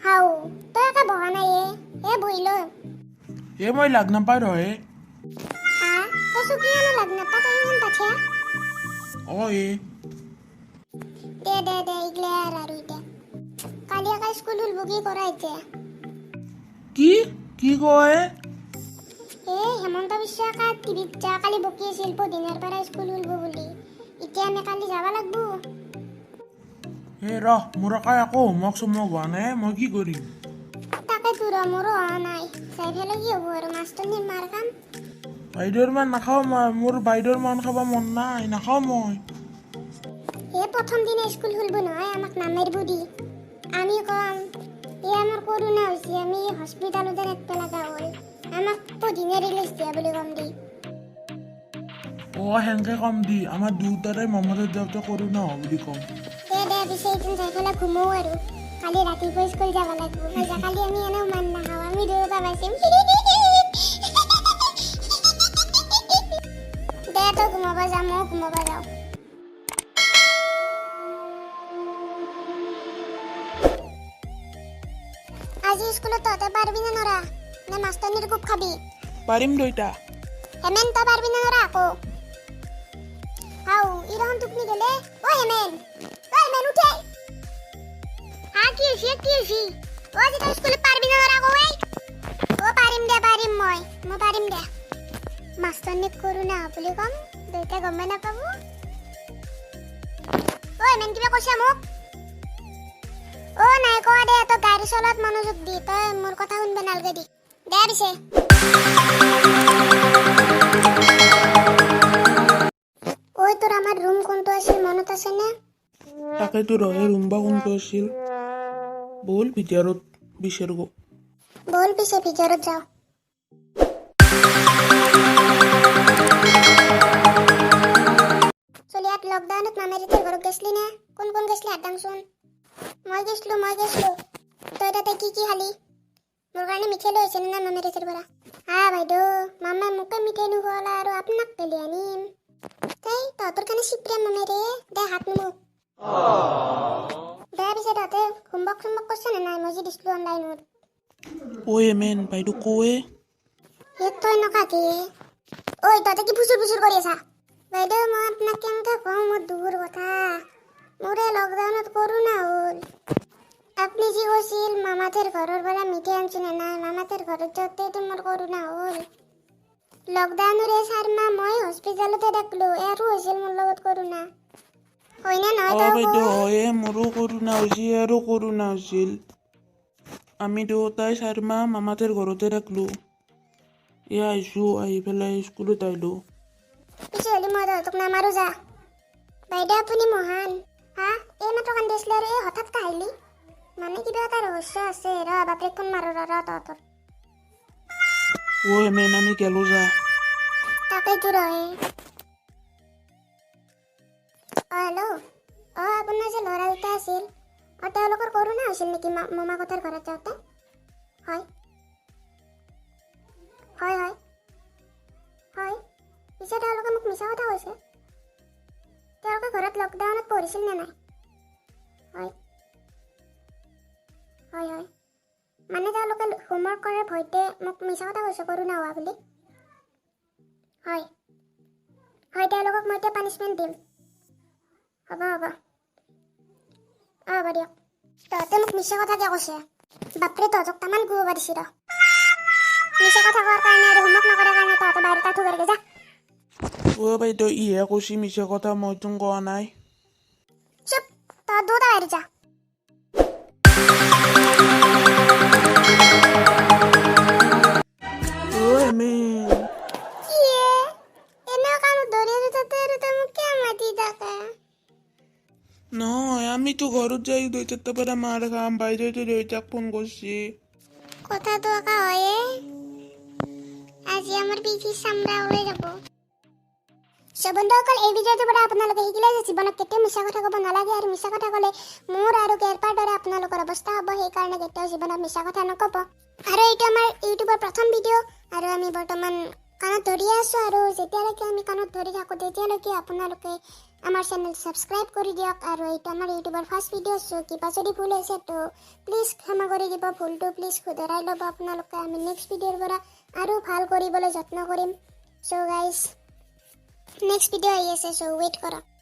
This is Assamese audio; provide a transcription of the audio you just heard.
হাও তই একা বহা নাই বহি ল মই লাগ নাপায় ৰহে হা তই চুকীয়ানো লাগ নাপা তই ইমান পাঠিয়া দে ইগলে আৰু এতিয়া কালি একা স্কুল উলব কি কৰা এতিয়া কি কয় হেমন্ত বিশ্ব একা টিভিত যা কালি বকি আছিল পদিনাৰ পৰা স্কুল উলব বুলি এতিয়া আমি কালি যাব লাগব মোৰ আকৌ হোমৱৰ্ক চমৱৰ্ক হোৱা নাই মই কি কৰিম তাকে তোৰ মোৰো হোৱা নাই চাই ফেলে কি হ'ব আৰু মাষ্টৰনীৰ মাৰ কাম বাইদেউৰ মান নাখাওঁ মই মোৰ বাইদেউৰ মান খাব মন নাই নাখাওঁ মই প্ৰথম দিনা স্কুল খুলব নহয় আমাক নামাৰিব দি আমি কম আমাৰ কৰোণা হৈছে আমি হস্পিটালতে থাকিব লগা হ'ল আমাক পদিনে ৰিলিজ দিয়া বুলি কম দি সেনেকে কম দি আমাৰ দুটাৰে মমতাত যাওঁতে কৰোণা হ'ব বুলি কম দে পিছে এইদিন যাই পেলাই ঘুমো আৰু কালি ৰাতিপুৱা স্কুল যাব লাগিব কালি আমি এনেও মান নাখাওঁ আমি দুয়োটা পাইছিম দে তই ঘুমাব যা ময়ো ঘুমাব যাওঁ আজি স্কুলত তহঁতে পাৰবি নে নৰা নে মাষ্টৰনীৰ কোব খাবি পাৰিম দুইটা হেমেন তই পাৰবি নে নৰা আকৌ হাও ইৰহন টোপনি গেলে হেমেন উঠে কি হৈছে আজি তই স্কুলত পাৰবি নে নৰা আকৌ পাৰিম মই পাৰিম দে মাষ্টৰনীক কৰোণা বুলি কম দুইটা গমে নাপাব হেমেন কিবা কৈছে মোক নাই কোৱা দে তই গাড়ী চলাত মনোযোগ দি তই মোৰ কথা শুনব নালগে দি দে পিছে তোৰ আমাৰ ৰুম কোনটো আছিল মনত আছে নে তাকেতো ৰহে ৰুম বা কোনটো আছিল বল ভিতৰত বিচাৰিব বল পিছে ভিতৰত যাওঁ চলিয়াত লকডাউনত মামাৰীটোৰ ঘৰত গৈছিলি নে কোন গৈছিলি হাতাংচোন মই গৈছিলো তই তাতে কি খালি মোৰ কাৰণে মিঠাই লৈ আহিছে নে মামাৰীটোৰ পৰা বাইদেউ মামাই মোকে মিঠাই নোখোৱালা আৰু আপোনাক পেলি আনিম তহঁতৰ কাৰণে চিপ্ৰিয়া মামাৰে দে হাত নুমুক দে পিছে তহঁতে হোমৱৰ্ক চমৱৰ্ক কৰিছে নে নাই মই যে দিছিলো অনলাইনত এমেন বাইদেউ কয়ে তই নকাকে তহঁতে কি ফুচুৰ কৰি আছা বাইদেউ মই আপোনাক কেনেকৈ কওঁ মোৰ দুখৰ কথা মোৰে লকডাউনত কৰোণা হ'ল আপুনি যি কৈছিল মামাহঁতৰ ঘৰৰ পৰা মিঠাই আনিছে নে নাই মামাহঁতৰ ঘৰত যাওঁতেতো মোৰ কৰোণা হ'ল লকডাউনৰে 4 মাহ মই হস্পিটালতে থাকিলো আৰু হৈছিল মোৰ লগত কৰোণা হয়নে নহয় বাইদেউ মোৰো কৰোণা হৈছিল আৰু কৰোণা হৈছিল আমি দুয়োটাই 4 মাহ মামাহঁতৰ ঘৰতে থাকিলো আহিছো আহি পেলাই স্কুলত আহিলো পিছে হলি মই তহঁতক নামাৰো যা বাইদেউ আপুনি মহান মাত্ৰ কান্দি আছিলে আৰু হঠাৎ কাহিলি মানে কিবা এটা ৰহস্য আছে বাপৰেক ফোন মাৰো তহঁতৰ এমেন আমি গেলো যা তাকেইতো ৰহে হেল্ল' আপোনাৰ যে ল'ৰা দুটা আছিল তেওঁলোকৰ কৰোণা হৈছিল নেকি মামাহঁতৰ ঘৰত যাওঁতে হয় পিছে তেওঁলোকে মোক মিছা কথা কৈছে তেওঁলোকে ঘৰত লকডাউনত পঢ়িছিল নে নাই হয় মানে তেওঁলোকে হোমৱৰ্ক কৰাৰ ভয়তে মোক মিছা কথা কৈছে কৰোণা হোৱা বুলি হয় তেওঁলোকক মই এতিয়া পানিছমেণ্ট দিম হ'ব দিয়ক তহঁতে মোক মিছা কথা কিয় কৈছে বাপৰে তহঁতক তামান গুব পাৰিছি মিছা কথা কোৱাৰ কাৰণে আৰু হোমৱৰ্ক নকৰাৰ কাৰণে তহঁতে বাহিৰত আঁঠু কৰিকে যা বাইদেউ ইহে কৈছি মিছা কথা মইতো কোৱা নাই চুপ তহঁত দুটা বাহিৰত যা নহয় আমিতো ঘৰত যাই দেউতাৰ পৰা মাৰ খাম বাইদেউতো দেউতাক ফোন কৰিছি কথাটো একা হয়ে আজি আমাৰ পিঠি চামৰা ওলাই যাব বন্ধুসকল এই ভিডিঅ'টোৰ পৰা আপোনালোকে শিকিলে যে জীৱনত কেতিয়াও মিছা কথা ক'ব নালাগে আৰু মিছা কথা ক'লে মোৰ আৰু কেৰপাৰ দৰে আপোনালোকৰ অৱস্থা হ'ব সেইকাৰণে কেতিয়াও জীৱনত মিছা কথা নক'ব আৰু এইটো আমাৰ ইউটিউবৰ প্ৰথম ভিডিঅ' আৰু আমি বৰ্তমান কাণত ধৰিয়ে আছোঁ আৰু যেতিয়ালৈকে আমি কাণত ধৰি থাকোঁ তেতিয়ালৈকে আপোনালোকে আমাৰ চেনেল ছাবস্ক্ৰাইব কৰি দিয়ক আৰু এইটো আমাৰ ইউটিউবৰ ফাৰ্ষ্ট ভিডিঅ' চ' কিবা যদি ভুল হৈছে তো প্লিজ ক্ষমা কৰি দিব, ভুলটো প্লিজ শুধৰাই ল'ব আপোনালোকে। আমি নেক্সট ভিডিঅ'ৰ পৰা আৰু ভাল কৰিবলৈ যত্ন কৰিম। চ' গাইজ নেক্সট ভিডিঅ' আহি আছে, চ' ৱেইট কৰক।